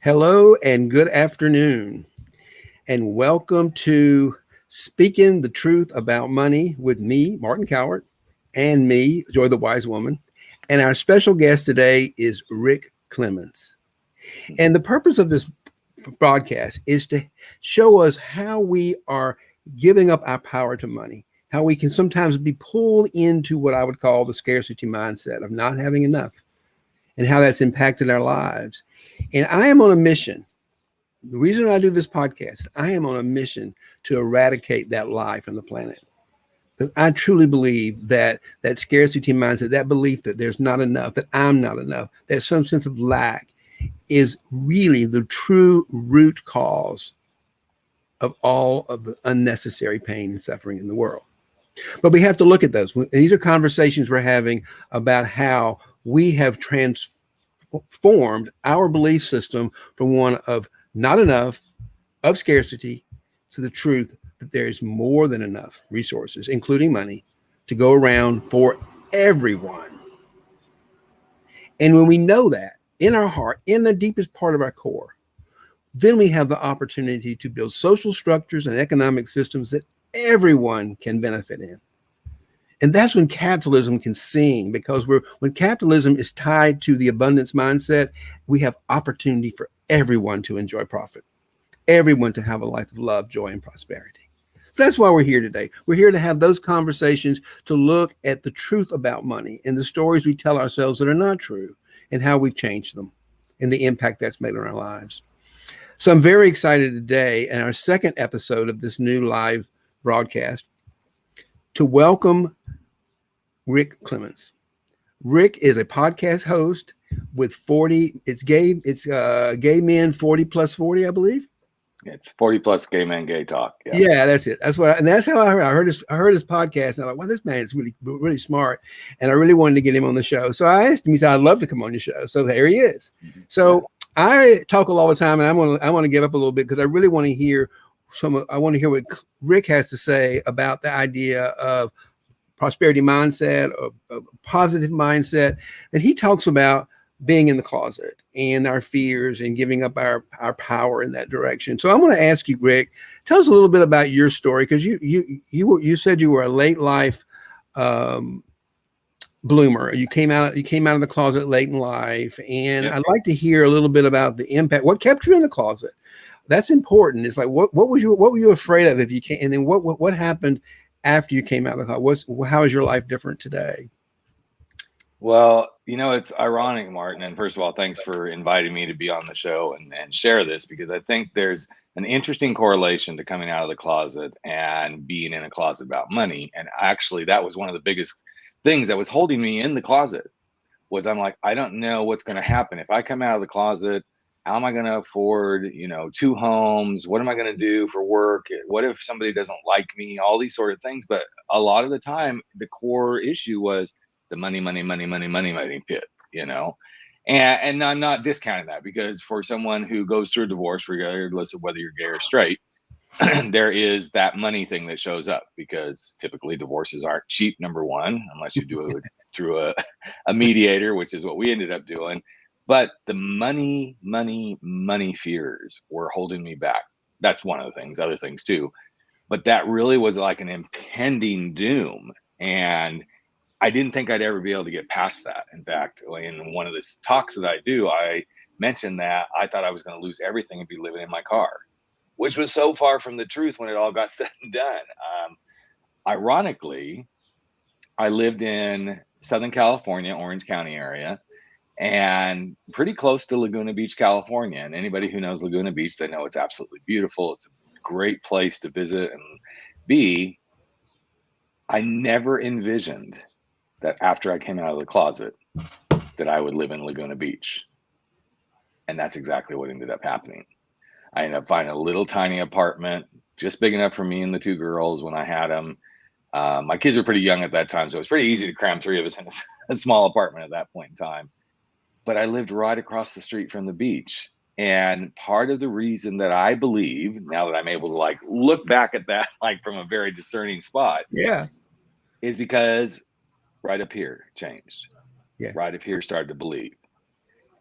Hello and good afternoon, and welcome to Speaking the Truth About Money with me, Martin Cowart, and me, Joy the Wise Woman. And our special guest today is Rick Clemons. And the purpose of this broadcast is to show us how we are giving up our power to money, how we can sometimes be pulled into what I would call the scarcity mindset of not having enough, and how that's impacted our lives. And I am on a mission. The reason I do this podcast, I am on a mission to eradicate that lie from the planet. Because I truly believe that that scarcity mindset, that belief that there's not enough, that I'm not enough, that some sense of lack is really the true root cause of all of the unnecessary pain and suffering in the world. But we have to look at those. These are conversations we're having about how we have transformed our belief system from one of not enough, of scarcity, to the truth that there is more than enough resources, including money, to go around for everyone. And when we know that in our heart, in the deepest part of our core, then we have the opportunity to build social structures and economic systems that everyone can benefit in. And that's when capitalism can sing, because when capitalism is tied to the abundance mindset, we have opportunity for everyone to enjoy profit, everyone to have a life of love, joy, and prosperity. So that's why we're here today. We're here to have those conversations, to look at the truth about money and the stories we tell ourselves that are not true, and how we've changed them and the impact that's made on our lives. So I'm very excited today in our second episode of this new live broadcast to welcome Rick Clemons. Rick is a podcast host with 40, it's gay men 40 plus 40, I believe. It's 40 plus gay men, gay talk. Yeah, that's it. And that's how I heard. I heard his podcast, and I'm like, well, this man is really, really smart, and I really wanted to get him on the show. So I asked him. He said, "I'd love to come on your show." So there he is. So I talk all the time, and I want to give up a little bit because I really want to hear I want to hear what Rick has to say about the idea of prosperity mindset, of positive mindset, and he talks about being in the closet and our fears and giving up our power in that direction. So I'm going to ask you, Rick, tell us a little bit about your story, because you said you were a late life bloomer. You came out of the closet late in life, and I'd like to hear a little bit about the impact. What kept you in the closet? That's important. It's like what were you afraid of if you can't, and then what happened after you came out of the closet? How is your life different today? Well, it's ironic, Martin. And first of all, thanks for inviting me to be on the show and share this, because I think there's an interesting correlation to coming out of the closet and being in a closet about money. And actually, that was one of the biggest things that was holding me in the closet. Was I'm like, I don't know what's going to happen if I come out of the closet. How am I going to afford, 2 homes? What am I going to do for work? What if somebody doesn't like me? All these sort of things. But a lot of the time, the core issue was the money pit, And I'm not discounting that, because for someone who goes through a divorce, regardless of whether you're gay or straight, there is that money thing that shows up, because typically divorces aren't cheap, number one, unless you do it through a mediator, which is what we ended up doing. But the money fears were holding me back. That's one of the things, other things too. But that really was like an impending doom. And I didn't think I'd ever be able to get past that. In fact, in one of the talks that I do, I mentioned that I thought I was going to lose everything and be living in my car, which was so far from the truth when it all got said and done. Ironically, I lived in Southern California, Orange County area, and pretty close to Laguna Beach, California. And anybody who knows Laguna Beach, they know it's absolutely beautiful. It's a great place to visit and be. I never envisioned that after I came out of the closet that I would live in Laguna Beach. And that's exactly what ended up happening. I ended up finding a little tiny apartment, just big enough for me and the 2 girls when I had them. My kids were pretty young at that time, so it was pretty easy to cram 3 of us in a small apartment at that point in time. But I lived right across the street from the beach. And part of the reason that I believe, now that I'm able to look back at that from a very discerning spot, is because right up here changed. Right up here started to believe.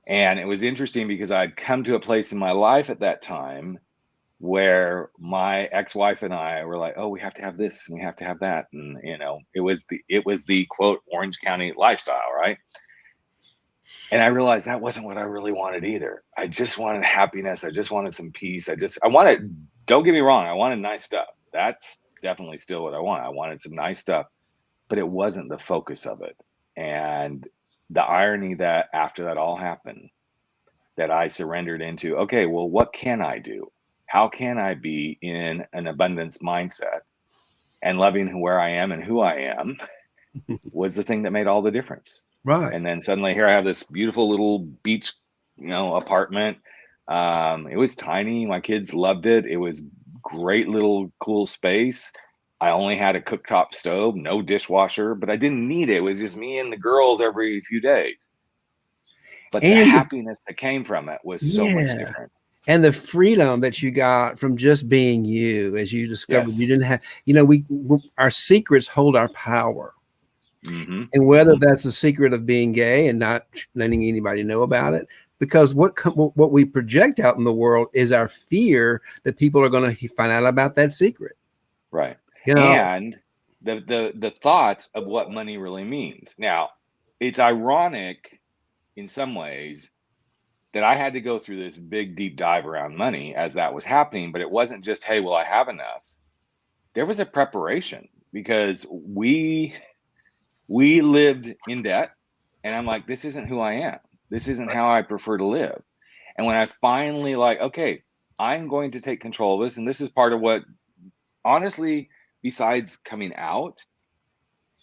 And it was interesting because I'd come to a place in my life at that time where my ex-wife and I were like, oh, we have to have this and we have to have that. And it was the quote Orange County lifestyle, right? And I realized that wasn't what I really wanted either. I just wanted happiness. I just wanted some peace. I wanted, don't get me wrong, I wanted nice stuff. That's definitely still what I want. I wanted some nice stuff, but it wasn't the focus of it. And the irony that after that all happened, that I surrendered into, okay, well, what can I do? How can I be in an abundance mindset and loving where I am and who I am was the thing that made all the difference. Right. And then suddenly here I have this beautiful little beach, apartment. It was tiny. My kids loved it. It was great little cool space. I only had a cooktop stove, no dishwasher, but I didn't need it. It was just me and the girls every few days. But the And happiness that came from it was so much different. And the freedom that you got from just being you, as you discovered, Yes. you didn't have, our secrets hold our power. Mm-hmm. And whether that's the secret of being gay and not letting anybody know about it, because what we project out in the world is our fear that people are going to find out about that secret. Right. And the thoughts of what money really means. Now, it's ironic in some ways that I had to go through this big, deep dive around money as that was happening, but it wasn't just, hey, will I have enough? There was a preparation because we lived in debt, and I'm like, this isn't who I am. This isn't how I prefer to live. And when I finally okay, I'm going to take control of this, and this is part of what, honestly, besides coming out,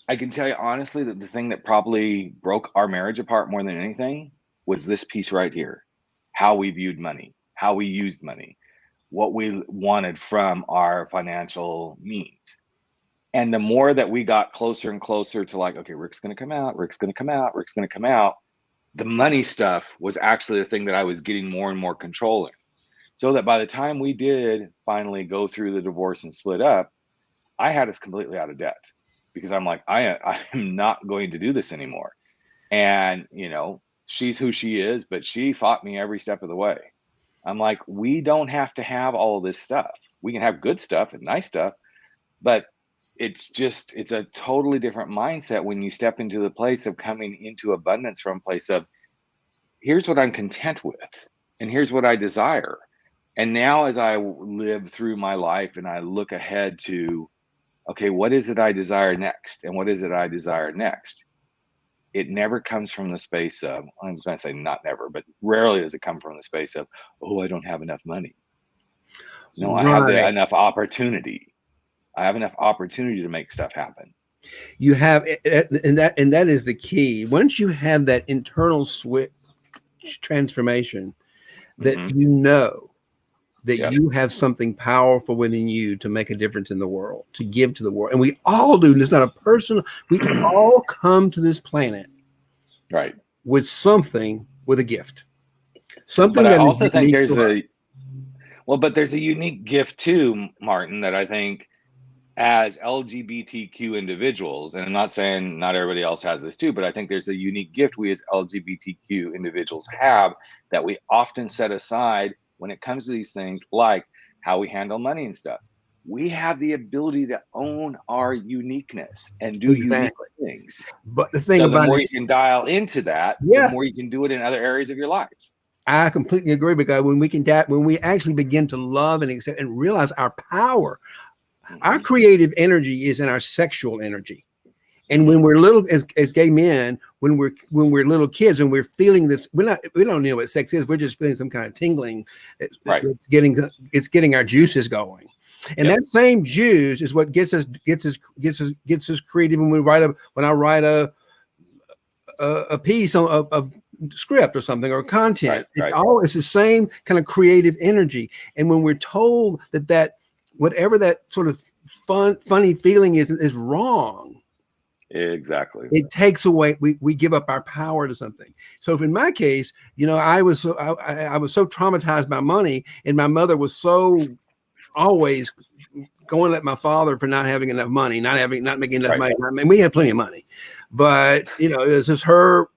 I can tell you honestly that the thing that probably broke our marriage apart more than anything was this piece right here. How we viewed money, how we used money, what we wanted from our financial means. And the more that we got closer and closer to okay, Rick's going to come out, Rick's going to come out, Rick's going to come out, the money stuff was actually the thing that I was getting more and more control in. So that by the time we did finally go through the divorce and split up, I had us completely out of debt because I'm like, I am not going to do this anymore. And, she's who she is, but she fought me every step of the way. I'm like, we don't have to have all of this stuff. We can have good stuff and nice stuff, but it's a totally different mindset when you step into the place of coming into abundance from a place of, here's what I'm content with, and here's what I desire. And now as I live through my life and I look ahead to, okay, what is it I desire next? And what is it I desire next? It never comes from the space of, I was going to say not never, but rarely does it come from the space of, oh, I don't have enough money. No, I have enough opportunity. I have enough opportunity to make stuff happen. You have, and that is the key. Once you have that internal switch transformation, that that you have something powerful within you to make a difference in the world, to give to the world. And we all do. It's not a personal, we all come to this planet right with something, with a gift. Something but that I also think there's but there's a unique gift too, Martin, that I think as LGBTQ individuals, and I'm not saying not everybody else has this too, but I think there's a unique gift we as LGBTQ individuals have that we often set aside when it comes to these things, like how we handle money and stuff. We have the ability to own our uniqueness and do unique things. But the thing about the more you can dial into that, the more you can do it in other areas of your life. I completely agree, because when we actually begin to love and accept and realize our power, our creative energy is in our sexual energy. And when we're little, as gay men, when we're little kids and we're feeling this, we don't know what sex is. We're just feeling some kind of tingling. It's getting our juices going. And that same juice is what gets us creative when I write a piece of script or something, or content. It's the same kind of creative energy. And when we're told that whatever that sort of funny feeling is wrong, exactly, it takes away, we give up our power to something. So if in my case, I was so traumatized by money, and my mother was so always going at my father for not having enough money, not making enough money. I mean, we had plenty of money, but it's just her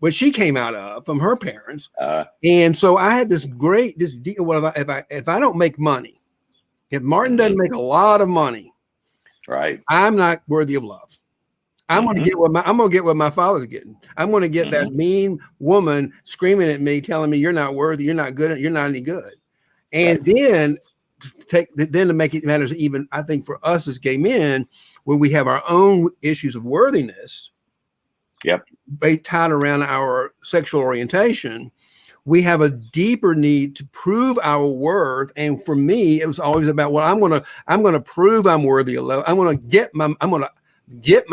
what she came out of from her parents. Uh, And so I had this deal. Well, if I don't make money, if Martin doesn't make a lot of money, right. I'm not worthy of love. I'm going to get what my father's getting. I'm going to get that mean woman screaming at me, telling me you're not worthy, you're not good, you're not any good. And then to make it matters even, I think for us as gay men, where we have our own issues of worthiness, tied around our sexual orientation, we have a deeper need to prove our worth. And for me, it was always about, well, I'm gonna prove I'm worthy of love. I'm gonna get my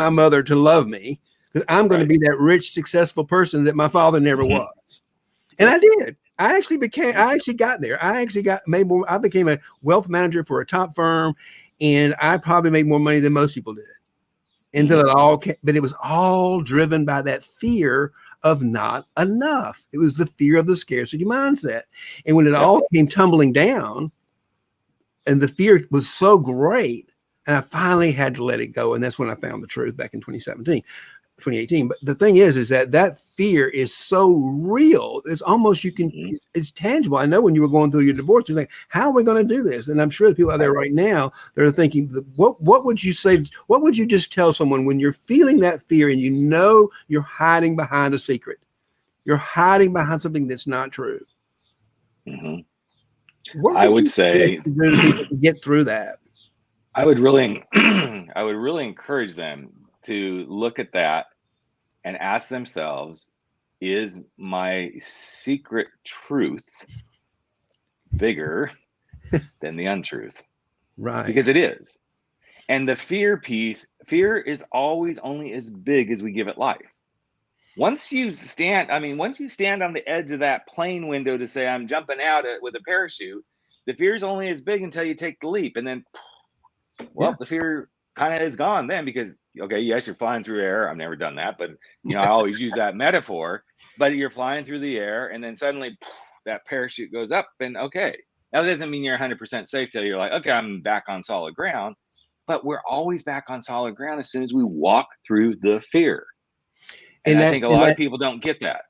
mother to love me, because I'm gonna be that rich, successful person that my father never was. And I did. I actually got there. I became a wealth manager for a top firm, and I probably made more money than most people did. Until it all came, but it was all driven by that fear of not enough. It was the fear of the scarcity mindset. And when it all came tumbling down, and the fear was so great, and I finally had to let it go. And that's when I found the truth back in 2018. But the thing is that fear is so real. It's almost, it's tangible. I know when you were going through your divorce, you're like, how are we going to do this? And I'm sure the people out there right now, they're thinking, what would you say? What would you just tell someone when you're feeling that fear and you know you're hiding behind a secret? You're hiding behind something that's not true. I would say to get through that. I would really encourage them to look at that and ask themselves, is my secret truth bigger than the untruth? Right. Because it is. And the fear piece, fear is always only as big as we give it life. Once you stand on the edge of that plane window to say, I'm jumping out with a parachute, the fear is only as big until you take the leap. And then, the fear kind of is gone then, because yes, you're flying through air. I've never done that, but I always use that metaphor. But you're flying through the air, and then suddenly that parachute goes up, and now that doesn't mean you're 100% safe till you're like, okay, I'm back on solid ground. But we're always back on solid ground as soon as we walk through the fear. And I think a lot of people don't get that.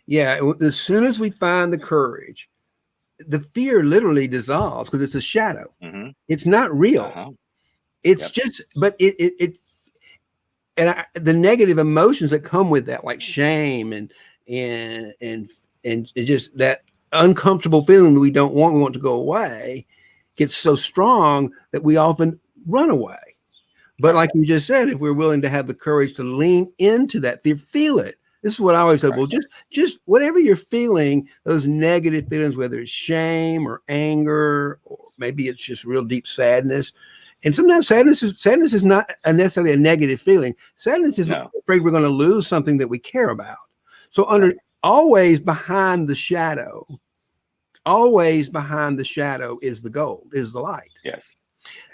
Yeah, as soon as we find the courage, the fear literally dissolves, because it's a shadow. It's not real. It's just, but the negative emotions that come with that, like shame and just that uncomfortable feeling that we want to go away, gets so strong that we often run away. But like you just said, if we're willing to have the courage to lean into that fear, feel it. This is what I always said. Well, just whatever you're feeling, those negative feelings, whether it's shame or anger, or maybe it's just real deep sadness. And sometimes sadness is not necessarily a negative feeling. Sadness is afraid we're going to lose something that we care about. So always behind the shadow is the gold, is the light. Yes.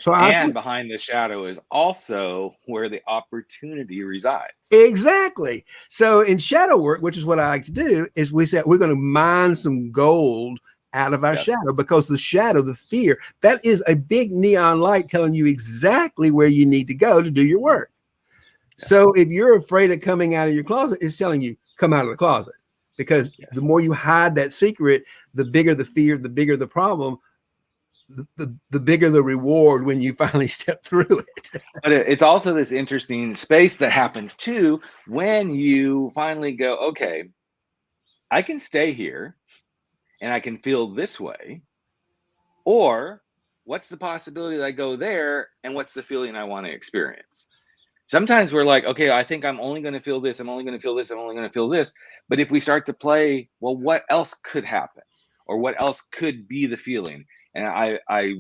So behind the shadow is also where the opportunity resides. Exactly. So in shadow work, which is what I like to do, is we say we're going to mine some gold out of our shadow, because the shadow, the fear, that is a big neon light telling you exactly where you need to go to do your work. So if you're afraid of coming out of your closet, it's telling you, come out of the closet, because the more you hide that secret, the bigger the fear, the bigger the problem, the bigger the reward when you finally step through it. But it's also this interesting space that happens too when you finally go, okay, I can stay here and I can feel this way, or what's the possibility that I go there, and what's the feeling I want to experience? Sometimes we're like, okay, I think I'm only going to feel this, I'm only going to feel this, I'm only going to feel this. But if we start to play, well, what else could happen, or what else could be the feeling? And I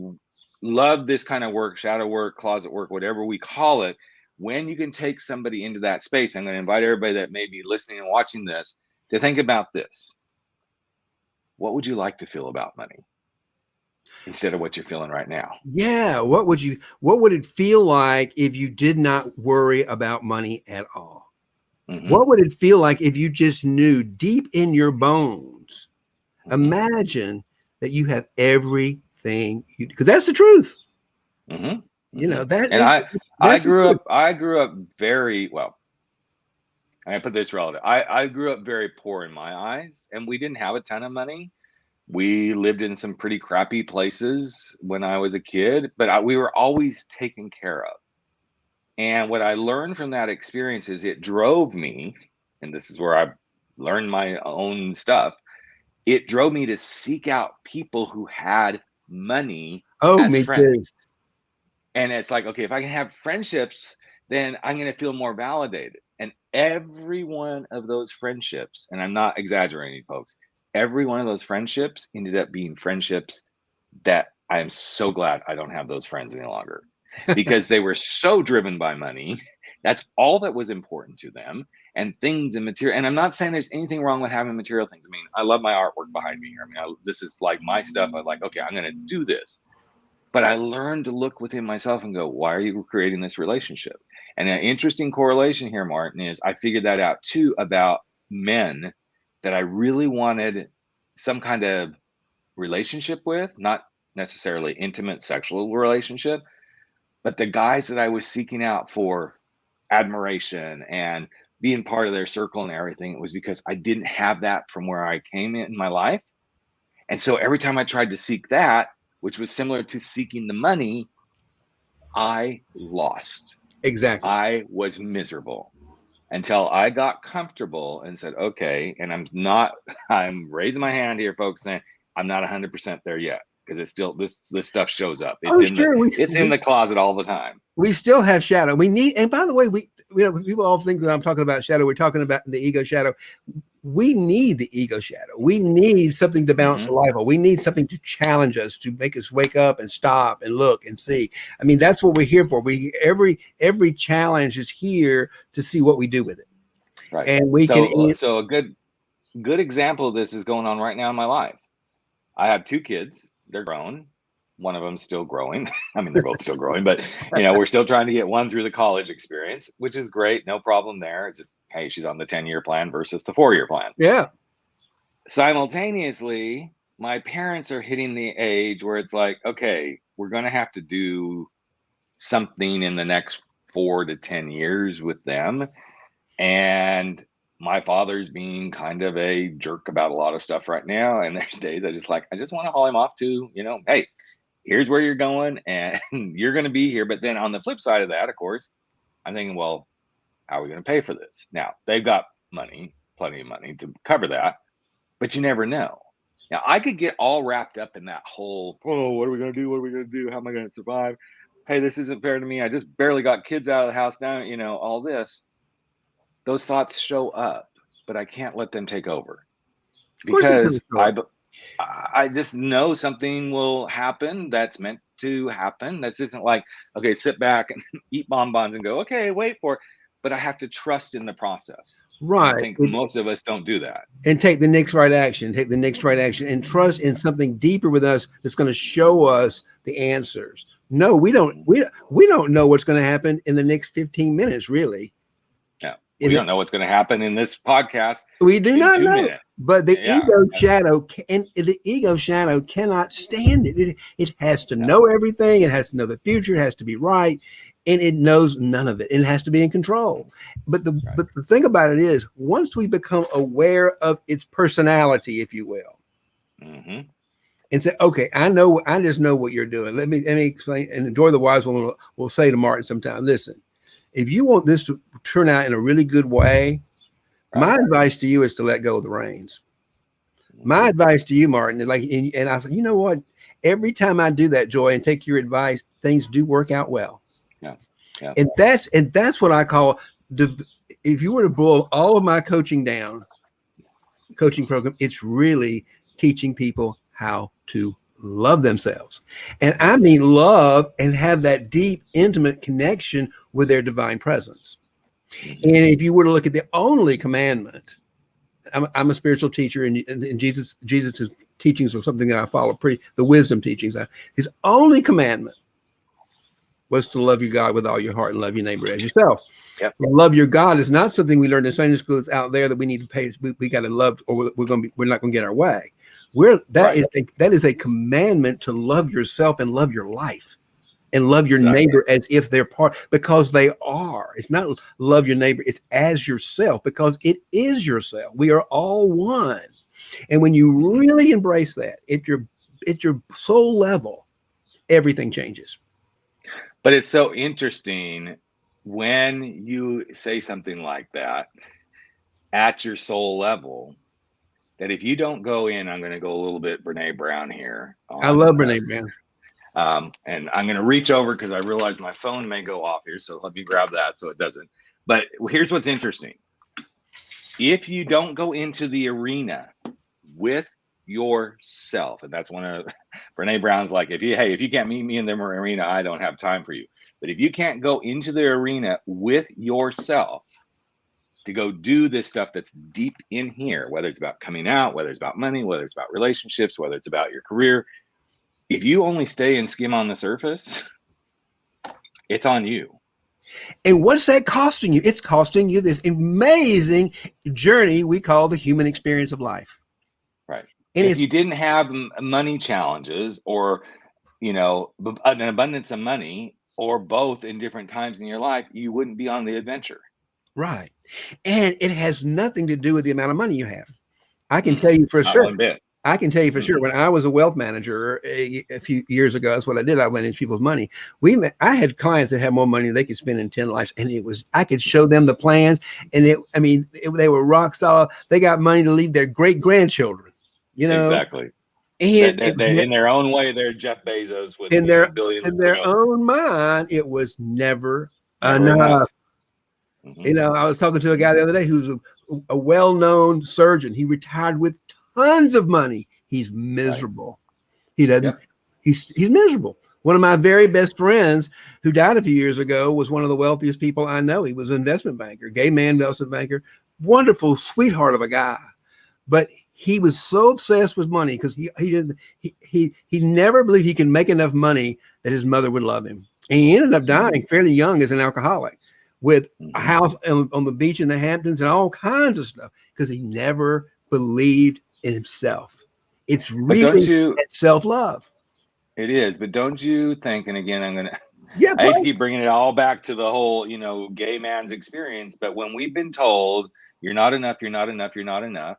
love this kind of work, shadow work, closet work, whatever we call it, when you can take somebody into that space. I'm going to invite everybody that may be listening and watching this to think about this. What would you like to feel about money instead of what you're feeling right now? Yeah. What would it feel like if you did not worry about money at all? What would it feel like if you just knew deep in your bones? Imagine that you have everything, because that's the truth. I grew up very well. I put this relative. I grew up very poor in my eyes, and we didn't have a ton of money. We lived in some pretty crappy places when I was a kid, but we were always taken care of. And what I learned from that experience is it drove me, and this is where I learned my own stuff. It drove me to seek out people who had money Oh, as me too. friends. And it's like, okay, if I can have friendships, then I'm going to feel more validated. And every one of those friendships, and I'm not exaggerating, folks, every one of those friendships ended up being friendships that I am so glad I don't have those friends any longer, because they were so driven by money. That's all that was important to them, and things and material. And I'm not saying there's anything wrong with having material things. I mean, I love my artwork behind me here. I mean, this is like my stuff. I'm like, okay, I'm going to do this. But I learned to look within myself and go, why are you creating this relationship? And an interesting correlation here, Martin, is I figured that out too about men that I really wanted some kind of relationship with, not necessarily intimate sexual relationship, but the guys that I was seeking out for admiration and being part of their circle and everything, it was because I didn't have that from where I came in my life. And so every time I tried to seek that, which was similar to seeking the money, I lost. Exactly. I was miserable until I got comfortable and said, okay, and I'm raising my hand here, folks, saying I'm not 100% there yet, because it's still, this stuff shows up. It's it's in the closet all the time. We still have shadow. We need, and by the way, people all think that I'm talking about shadow. We're talking about the ego shadow. We need the ego shadow. We need something to bounce the light on. We need something to challenge us, to make us wake up and stop and look and see. I mean, that's what we're here for. Every challenge is here to see what we do with it. Right. And we so a good example of this is going on right now in my life. I have 2 kids. They're grown. One of them's still growing. I mean, they're both still growing, but we're still trying to get one through the college experience, which is great. No problem there. It's just, hey, she's on the 10-year plan versus the 4-year plan. Yeah. Simultaneously, my parents are hitting the age where it's like, okay, we're going to have to do something in the next 4 to 10 years with them. And my father's being kind of a jerk about a lot of stuff right now. And there's days I just want to haul him off to, hey, here's where you're going and you're going to be here. But then on the flip side of that, of course, I'm thinking, well, how are we going to pay for this? Now, they've got money, plenty of money to cover that, but you never know. Now, I could get all wrapped up in that whole, oh, what are we going to do? What are we going to do? How am I going to survive? Hey, this isn't fair to me. I just barely got kids out of the house now, all this. Those thoughts show up, but I can't let them take over, because I just know something will happen that's meant to happen. This isn't like, okay, sit back and eat bonbons and go, okay, wait for it. But I have to trust in the process. Right. And I think most of us don't do that. And take the next right action, and trust in something deeper with us that's going to show us the answers. No, we don't know what's going to happen in the next 15 minutes, really. We don't know what's going to happen in this podcast. We do not know. Minutes. But the ego shadow cannot stand it. It has to know everything. It has to know the future. It has to be right. And it knows none of it. It has to be in control. But the thing about it is, once we become aware of its personality, if you will, and say, okay, I just know what you're doing. Let me explain. And Joy the Wise Woman will say to Martin sometime, listen, if you want this to turn out in a really good way, my advice to you is to let go of the reins. My advice to you, Martin, is and I said, you know what? Every time I do that, Joy, and take your advice, things do work out well. Yeah. And that's what I call, if you were to boil all of my coaching program, it's really teaching people how to love themselves. And I mean love and have that deep, intimate connection with their divine presence. And if you were to look at the only commandment, I'm a spiritual teacher, and Jesus' teachings are something that I follow the wisdom teachings. His only commandment was to love your God with all your heart and love your neighbor as yourself. Yep. Love your God is not something we learned in Sunday school. It's out there that we need to pay. We got to love, or we're not going to get our way. That is a commandment to love yourself and love your life. and love your Exactly. neighbor as if they're part, because they are. It's not love your neighbor, it's as yourself, because it is yourself. We are all one. And when you really embrace that at your soul level, everything changes. But it's so interesting when you say something like that at your soul level, that if you don't go in, I'm going to go a little bit Brene Brown here I on love Brene Brown. and I'm going to reach over because I realize my phone may go off here. So let me grab that so it doesn't. But here's what's interesting. If you don't go into the arena with yourself, and that's one of Brene Brown's like, if you can't meet me in the arena, I don't have time for you. But if you can't go into the arena with yourself to go do this stuff that's deep in here, whether it's about coming out, whether it's about money, whether it's about relationships, whether it's about your career, if you only stay and skim on the surface, it's on you. And what's that costing you? It's costing you this amazing journey we call the human experience of life. Right. And If it's you didn't have money challenges or, an abundance of money or both in different times in your life, you wouldn't be on the adventure. right. And it has nothing to do with the amount of money you have. I can tell Mm-mm, you for not one sure. bit. I can tell you for sure. Mm-mm. When I was a wealth manager a few years ago, that's what I did. I went into people's money. I had clients that had more money than they could spend in 10 lives, and I could show them the plans, and they were rock solid. They got money to leave their great grandchildren, Exactly. and In their own way, they're Jeff Bezos with in billions. their own mind, it was never Never enough. enough. Mm-hmm. I was talking to a guy the other day who's a well-known surgeon. He retired with tons of money. He's miserable. Right. He doesn't. Yep. He's miserable. One of my very best friends who died a few years ago was one of the wealthiest people I know. He was an investment banker, gay man investment banker, wonderful sweetheart of a guy. But he was so obsessed with money because he never believed he could make enough money that his mother would love him. And he ended up dying fairly young as an alcoholic with a house on the beach in the Hamptons and all kinds of stuff because he never believed in himself. It's really self-love. It is, but don't you think, and again, Yeah, I hate to keep bringing it all back to the whole, gay man's experience, but when we've been told you're not enough, you're not enough, you're not enough,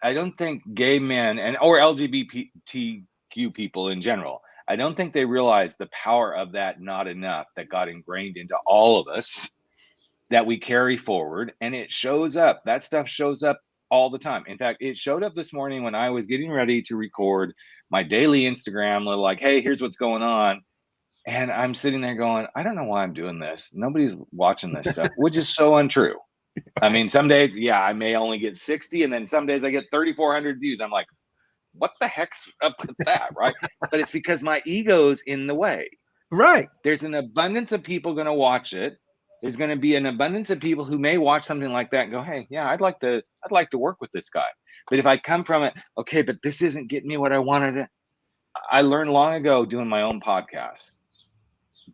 I don't think gay men or LGBTQ people in general, I don't think they realize the power of that not enough that got ingrained into all of us that we carry forward. And it shows up. That stuff shows up all the time. In fact, it showed up this morning when I was getting ready to record my daily Instagram, like, hey, here's what's going on. And I'm sitting there going, I don't know why I'm doing this. Nobody's watching this stuff, which is so untrue. I mean, some days, I may only get 60, and then some days I get 3,400 views. I'm like, what the heck's up with that, right? But it's because my ego's in the way. Right. There's an abundance of people going to watch it. There's going to be an abundance of people who may watch something like that and go, hey, yeah, I'd like to work with this guy. But if I come from it, okay, but this isn't getting me what I wanted. I learned long ago doing my own podcast.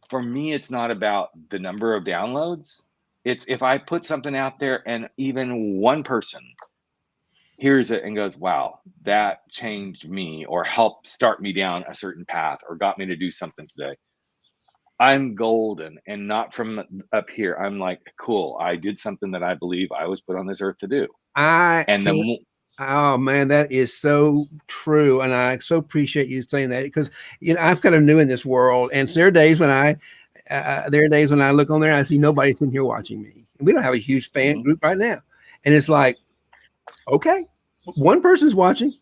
For me, it's not about the number of downloads. It's if I put something out there and even one person hears it and goes, wow, that changed me or helped start me down a certain path or got me to do something today, I'm golden. And not from up here. I'm like, cool, I did something that I believe I was put on this earth to do. Oh man, that is so true, and I so appreciate you saying that because I'm kind of new in this world, and there are days when I look on there and I see nobody's in here watching me. We don't have a huge fan group right now, and it's like, okay, one person's watching,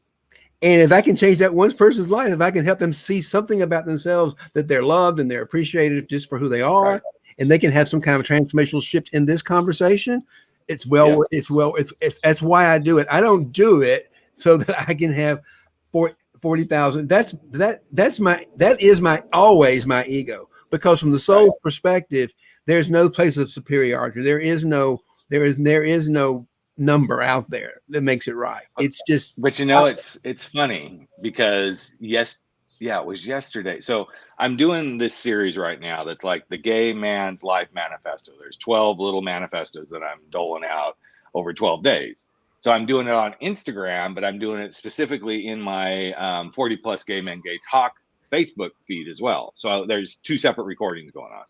and if I can change that one person's life, if I can help them see something about themselves that they're loved and they're appreciated just for who they are, right, and they can have some kind of transformational shift in this conversation. It's that's why I do it. I don't do it so that I can have 40,000. That is always my ego, because from the soul's perspective, there's no place of superiority. There is no number out there that makes it right. It's just, but it's funny because it was yesterday. So I'm doing this series right now that's like the gay man's life manifesto. There's 12 little manifestos that I'm doling out over 12 days. So I'm doing it on Instagram, but I'm doing it specifically in my 40 plus gay men gay talk Facebook feed as well. So there's 2 separate recordings going on.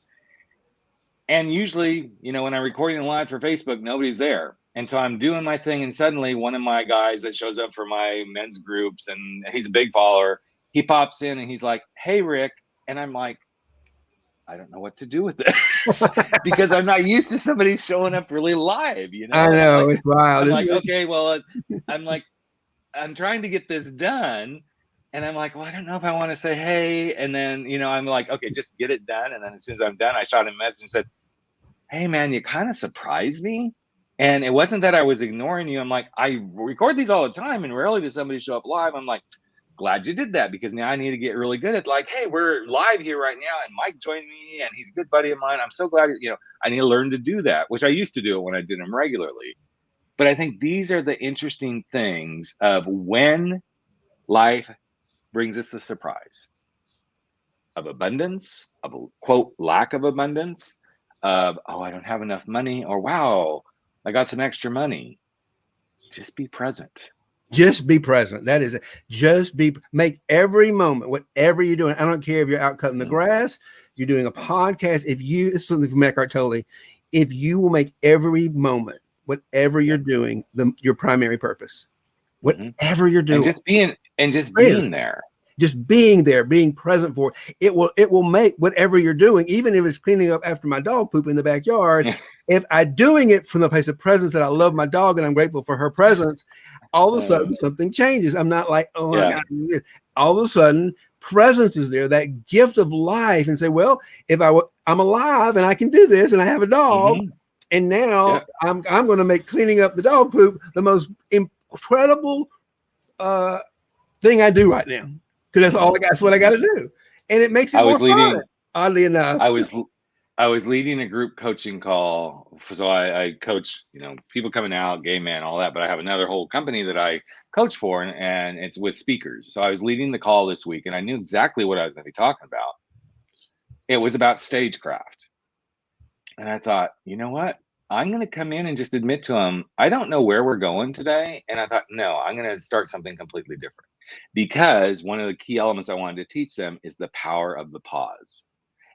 And usually, when I'm recording live for Facebook, nobody's there. And so I'm doing my thing, and suddenly one of my guys that shows up for my men's groups, and he's a big follower, he pops in and he's like, "Hey, Rick." And I'm like, I don't know what to do with this because I'm not used to somebody showing up really live, I know, it's wild. I'm like, okay, well, I'm trying to get this done. And I'm like, well, I don't know if I want to say, hey. And then, I'm like, okay, just get it done. And then as soon as I'm done, I shot him a message and said, hey, man, you kind of surprised me. And it wasn't that I was ignoring you. I'm like, I record these all the time, and rarely does somebody show up live. I'm like, glad you did that, because now I need to get really good at like, hey, we're live here right now, and Mike joined me, and he's a good buddy of mine. I'm so glad, I need to learn to do that, which I used to do it when I did them regularly. But I think these are the interesting things of when life brings us a surprise of abundance, of a quote, lack of abundance, of, oh, I don't have enough money, or wow, I got some extra money. Just be present. Just be present. That is it. Make every moment, whatever you're doing. I don't care if you're out cutting the grass, you're doing a podcast. It's something from Eckhart Tolle. If you will make every moment, whatever you're doing, your primary purpose, whatever you're doing, and just being there. Just being there, being present for it will make whatever you're doing, even if it's cleaning up after my dog poop in the backyard. If I'm doing it from the place of presence that I love my dog and I'm grateful for her presence, all of a sudden something changes. I'm not like, I gotta do this. All of a sudden, presence is there, that gift of life, and say, well, if I'm alive and I can do this, and I have a dog, and now I'm going to make cleaning up the dog poop the most incredible thing I do right now. Because that's what I got to do, and it makes it more fun. Oddly enough, I was leading a group coaching call, so I coach, people coming out, gay men, all that. But I have another whole company that I coach for, and it's with speakers. So I was leading the call this week, and I knew exactly what I was going to be talking about. It was about stagecraft, and I thought, you know what? I'm going to come in and just admit to them, I don't know where we're going today. And I thought, no, I'm going to start something completely different. Because one of the key elements I wanted to teach them is the power of the pause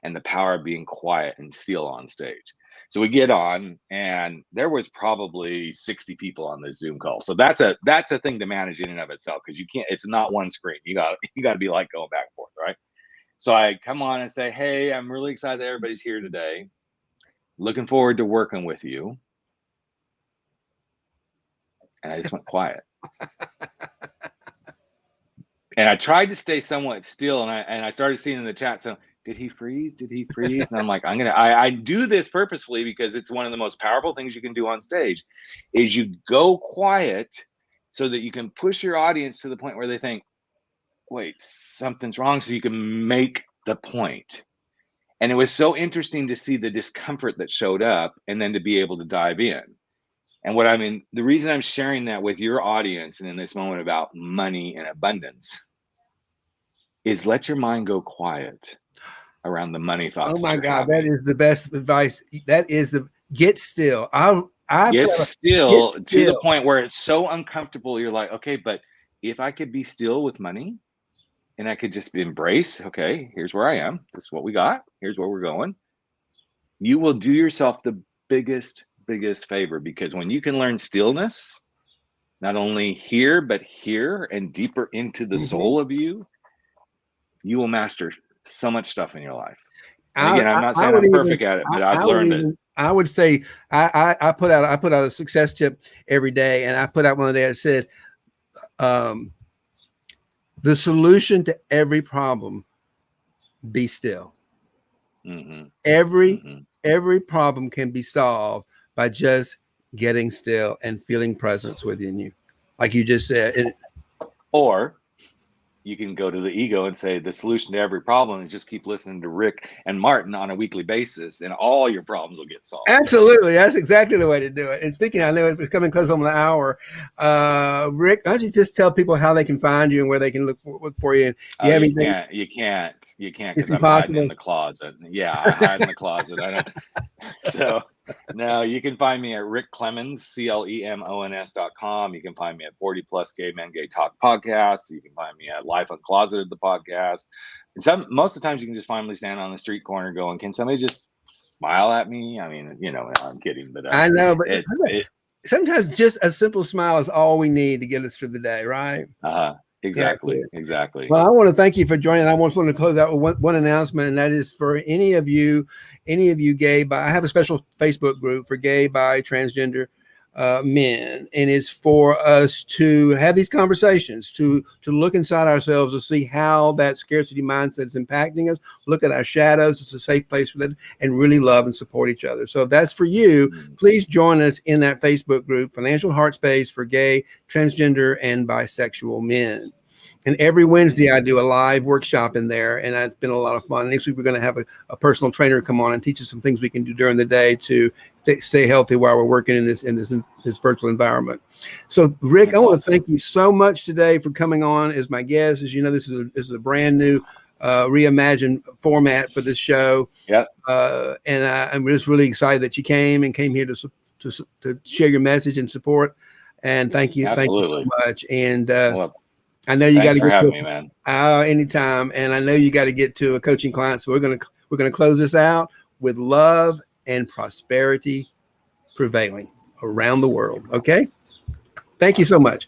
and the power of being quiet and still on stage. So we get on, and there was probably 60 people on this Zoom call. So that's a thing to manage in and of itself, because you can't, it's not one screen. You got to be like going back and forth, right? So I come on and say, hey, I'm really excited that everybody's here today. Looking forward to working with you. And I just went quiet. And I tried to stay somewhat still, and I started seeing in the chat, so did he freeze? Did he freeze? And I'm like, I do this purposefully, because it's one of the most powerful things you can do on stage, is you go quiet so that you can push your audience to the point where they think, wait, something's wrong, so you can make the point. And it was so interesting to see the discomfort that showed up, and then to be able to dive in. And the reason I'm sharing that with your audience and in this moment about money and abundance is let your mind go quiet around the money thoughts. Oh my God, that is the best advice. That is get still. Get still to the point where it's so uncomfortable. You're like, okay, but if I could be still with money and I could just embrace, okay, here's where I am. This is what we got. Here's where we're going. You will do yourself the biggest favor, because when you can learn stillness, not only here, but here and deeper into the soul of you, you will master so much stuff in your life. And again, I'm not saying I'm perfect at it, but I've learned it. I would say I put out a success tip every day, and I put out one of the day that said, the solution to every problem, be still. Every problem can be solved by just getting still and feeling presence within you, like you just said. Or you can go to the ego and say the solution to every problem is just keep listening to Rick and Martin on a weekly basis, and all your problems will get solved. Absolutely. That's exactly the way to do it. And speaking, I know it's coming close on the hour. Rick, why don't you just tell people how they can find you and where they can look for you? And you can't It's because I'm hiding in the closet. Yeah, I hide in the closet. I don't. So No, you can find me at Rick Clemons, CLEMONS.com. You can find me at 40 Plus Gay Men Gay Talk Podcast. You can find me at Life Uncloseted, the podcast. And most of the times you can just find me standing on the street corner going, can somebody just smile at me? I mean, I'm kidding, but I know, but it sometimes just a simple smile is all we need to get us through the day, right? exactly. Yeah. Exactly. Well, I want to thank you for joining. I just want to close out with one announcement, and that is for any of you gay, bi. I have a special Facebook group for gay, bi, transgender men, and it's for us to have these conversations, to look inside ourselves to see how that scarcity mindset is impacting us. Look at our shadows. It's a safe place for that, and really love and support each other. So if that's for you, please join us in that Facebook group, Financial Heart Space for Gay, Transgender, and Bisexual Men. And every Wednesday, I do a live workshop in there, and it's been a lot of fun. Next week, we're going to have a personal trainer come on and teach us some things we can do during the day to stay healthy while we're working in this virtual environment. So, Rick, That's I want awesome. to thank you so much today for coming on as my guest. As you know, this is a brand new reimagined format for this show. Yep. And I'm just really excited that you came here to share your message and support. And thank you so much. And I know you got to get for having me, man. Anytime. And I know you got to get to a coaching client. So we're gonna close this out with love and prosperity prevailing around the world. Okay. Thank you so much.